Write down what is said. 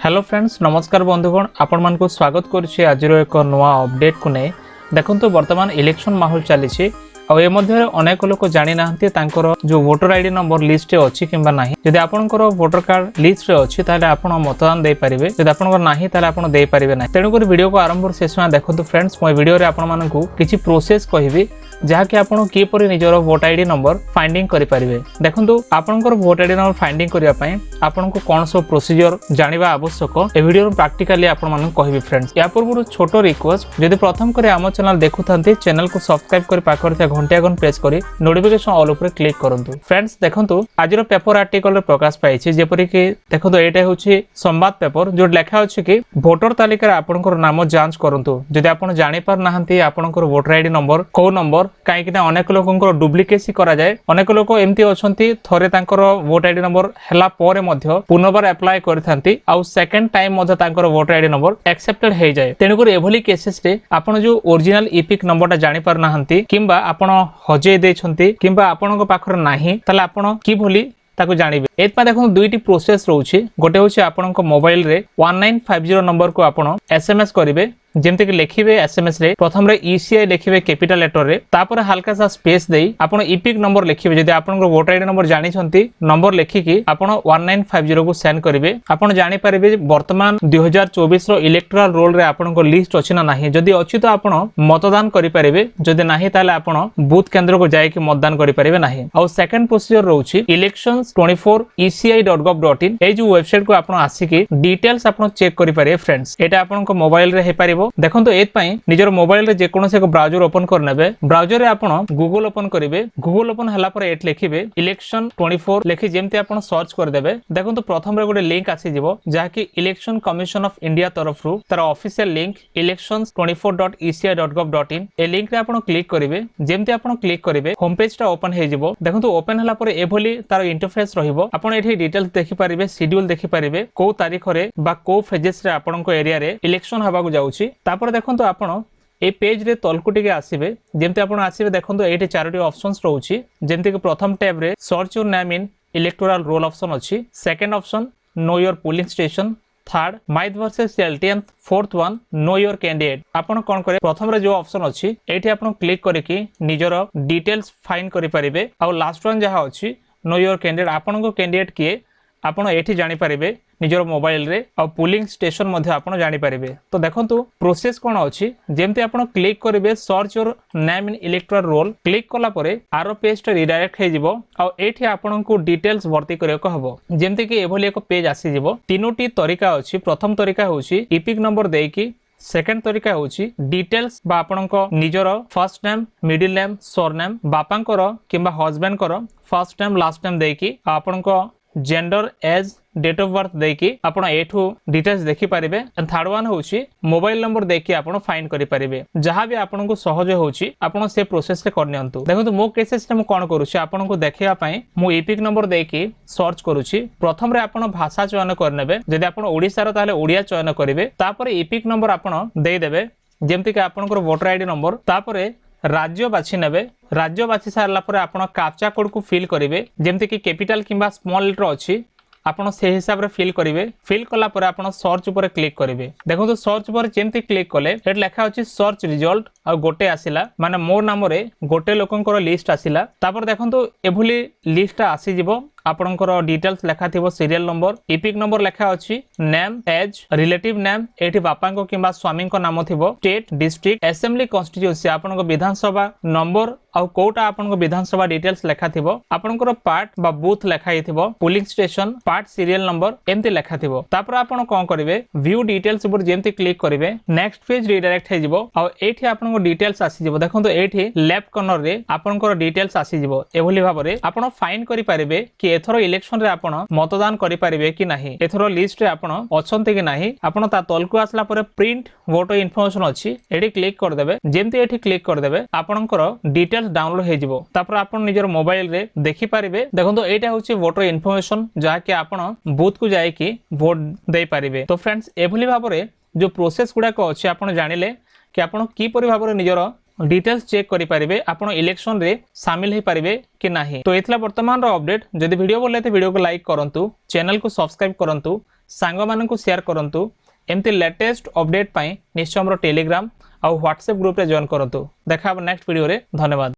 Hello friends नमस्कार बंधुगण आपण मान को स्वागत करुछि आज एक नवा अपडेट को नै देखंतु वर्तमान इलेक्शन माहौल चली आ ए मध्य अनेक लोक जानि नाहंती तांकर जो वोटर आईडी नंबर लिस्ट रे अछि किंबा नाही यदि आपनकर वोटर कार्ड लिस्ट रे अछि ताले आपण मतदान दे परिबे यदि आपनकर नाही ताले आपण दे परिबे नाही तेनु कर वीडियो को आरंभ शेष में देखंतु फ्रेंड्स मो वीडियो रे आपण मानकू किछि प्रोसेस कहिबे जहाँ कि आपण किपरि निजर वोट आईडी नंबर फाइंडिंग करि परिबे देखंतु आपनकर वोट आईडी नंबर फाइंडिंग करिया पय आपण को कोन सो प्रोसीजर जानिबा आवश्यक ए वीडियो प्रैक्टिकली आपण मानन कहिबे फ्रेंड्स या पूर्व छोटो रिक्वेस्ट यदि प्रथम करे हम चैनल देखुथांती चैनल को सब्सक्राइब करि पाखर था घंटा आइकन प्रेस करी नोटिफिकेशन ऑल ऊपर क्लिक करंतु फ्रेंड्स देखंतु आजिरो पेपर आर्टिकल रे प्रकाश पाइछि जेपरि कि देखंतु एटा होछि संवाद पेपर जो लेखा अछि कि वोटर तालिका रे आपनकर नाम जांच करंतु जदि आपण जानि पार नाहंती आपनकर वोटर आईडी नंबर को नंबर काहे कि अनेक लोकंकर डुप्लिकेसी करा जाय अनेक लोक एम्ति अछंती थरे तांकर वोटर आईडी नंबर हला परे मध्य पुनर्बार अप्लाई करथांती आ सेकंड टाइम मध्य तांकर वोटर आईडी नंबर एक्सेप्टेड हे जाय तेनु कर एभली केसेस रे आपण जो ओरिजिनल इपिक नंबरटा जानि पार नाहंती किंबा आपण हजे देछंती किंबा आपनक पाखर नाही ताले आपण की भली ताको जानिबे एत पा देखो दुईटी प्रोसेस रहउछि गोटे होछि आपनक मोबाइल रे 1950 नंबर को आपण एसएमएस करिवे जेमते कि लिखिबे एसएमएस रे प्रथम रे ईसीआई लिखिबे कैपिटल लेटर रे तापर हल्का सा स्पेस देई आपण इपिक नंबर लिखिबे जदि आपन वोटर आईडी नंबर जानि छंती नंबर लिखिकी आपण 1950 को सेंड करिवे आपण जानि परिबे वर्तमान 2024 रो इलेक्टोरल रोल रे आपन को लिस्ट अछि ना नाही जदि अछि तो आपण मतदान करि परिबे जदि नाही ताले आपण बूथ केंद्र को जाय कि मतदान करि परिबे नाही आ सेकंड प्रोसीजर रहउछि elections24ec.gov.in ए जो वेबसाइट को आपण आसीकी डिटेल्स आपण चेक करि परिबे फ्रेंड्स एटा आपण को मोबाइल रे हे परिबो देखंतु एत पई निजर मोबाइल रे जे कोनसे एक ब्राउजर ओपन करनेबे ब्राउजर रे आपण गूगल ओपन करिवे गूगल ओपन हला पर एट लिखिबे इलेक्शन 24 लिखि जेमते आपण सर्च कर देबे देखंतु प्रथम रे गोटे लिंक आसी जिवो जा कि इलेक्शन कमिशन ऑफ इंडिया तरफ रु तार ऑफिशियल लिंक elections24.eci.gov.in ए लिंक रे आपण क्लिक करिवे जेमते आपण क्लिक करिवे होम पेज ता ओपन हे जिवो देखंतु ओपन हला पर एभली तार इंटरफेस रहिबो आपण एठी डिटेल्स देखि परिबे शेड्यूल देखि परिबे को तारीख रे बा को फेजेस रे आपण को एरिया रे इलेक्शन हबा को जाउची तापर देखंतु आपण ए पेज रे तलकु टिके आसीबे जेमते आपण आसीबे देखंतु एठी चारोटी ऑप्शंस रहउची जेमते कि प्रथम टैब रे search your name in electoral roll option अछि second option know your polling station third माइट वर्सेस एलटीएम fourth one know your candidate आपण कोन करे प्रथम रे जो ऑप्शन अछि एठी आपण क्लिक करके निजर डिटेल्स फाइंड करि परिबे आ लास्ट वन जहा अछि नो योर कैंडिडेट आपण को कैंडिडेट किए आपण एठी जानि परिबे निजर मोबाइल रे आ पोलिंग स्टेशन मध्ये आपण जानि परिबे तो देखंतु प्रोसेस कोन अछि जेमते आपण क्लिक करिवे search your name in electoral role click कला परे आरो पेज टे रिडायरेक्ट हे जिवो आ एठी आपण को डिटेल्स भर्ती करियो को हबो जेमते कि एभली एक पेज आसी जिवो तीनोटी तरीका अछि प्रथम तरीका होछि इपिक नंबर देकी सेकंड तरीका होछि डिटेल्स बा आपनको निजर first name middle name surname बापांकर किंबा हस्बैंड कर फर्स्ट नेम लास्ट नेम देकी आपनको gender age date of birth देकी आपण एठू डिटेल्स देखि परिबे एंड थर्ड वन होछि मोबाइल नंबर देकी आपण फाइंड करि परिबे जहां भी आपण को सहज होछि आपण से प्रोसेस रे करनियंतु देखंतु मो केसेस रे मु कोन करूछि आपण को देखिया पई मु इपिक नंबर देकी सर्च करूछि प्रथम रे आपण भाषा चयन करनेबे जदि आपण ओडिसा रो ताले ओडिया चयन करिवे तापर इपिक नंबर आपण देई देबे जेमति कि आपण को वोटर आईडी नंबर तापर राज्य बाछि नेबे राज्य बाछि सारला पर आपण कैप्चा कोड को फिल करिवे जेमति कि कैपिटल किंबा स्मॉल लेटर अछि आपण से हिसाब रे फिल करिवे फिल कला पर आपण सर्च ऊपर क्लिक करिवे देखो सर्च पर जेमति क्लिक कले एट लेखा अछि सर्च रिजल्ट आ गोटे आसिला माने मोर नाम रे गोटे लोकंकर लिस्ट आसिला तापर देखंतु एभली लिस्ट आसी जिवो आपनकर डिटेल्स लेखा थिबो सीरियल नंबर इपिक नंबर लेखा अछि नेम एज रिलेटिव नेम एठी बापांको किंबा स्वामी को नाम थिबो स्टेट डिस्ट्रिक्ट असेंबली कॉन्स्टिट्यूएंसी आपनको विधानसभा नंबर आ कोटा आपनको विधानसभा डिटेल्स लेखा थिबो आपनकर पार्ट बा बूथ लेखा हिथिबो polling station part serial number एमति लेखा थिबो तापर आपण कोन करिवे व्यू डिटेल्स ऊपर जेमति क्लिक करिवे नेक्स्ट पेज रिडायरेक्ट हे जिवो आ एठी आपनको डिटेल्स आसी जिवो देखंतु एठी लेफ्ट कॉर्नर रे आपनकर डिटेल्स आसी जिवो एभली भाबरे आपण फाइंड करि परिबे कि एथरो इलेक्शन रे आपण मतदान करि परिबे कि नाही एथरो लिस्ट रे आपण अछंते कि नाही आपण ता तलकु आसला परे प्रिंट वोटर इन्फॉर्मेशन अछि एठी क्लिक कर देबे जेमति एठी क्लिक कर देबे आपनकर डिटेल्स डाउनलोड हे जिवो तापर आपण निजर मोबाइल रे देखि परिबे देखंतु एटा होछि वोटर इन्फॉर्मेशन जा कि आपण बूथ को जाय कि वोट दे परिबे तो फ्रेंड्स एभली भाबरे जो प्रोसेस गुडा को अछि आपण जानिले कि आपण की परि भाबरे निजर डिटेल्स चेक करि परिबे आपण इलेक्शन रे शामिल हे परिबे कि नाही तो एथला वर्तमान रो अपडेट जदि वीडियो बोले तो वीडियो को लाइक करंतु चैनल को सब्सक्राइब करंतु सांगमानंकु शेयर करंतु एमती लेटेस्ट अपडेट पाई निश्चय हमरो टेलीग्राम और व्हाट्सएप ग्रुप रे जॉइन करंतु। देखा नेक्स्ट वीडियो रे। धन्यवाद।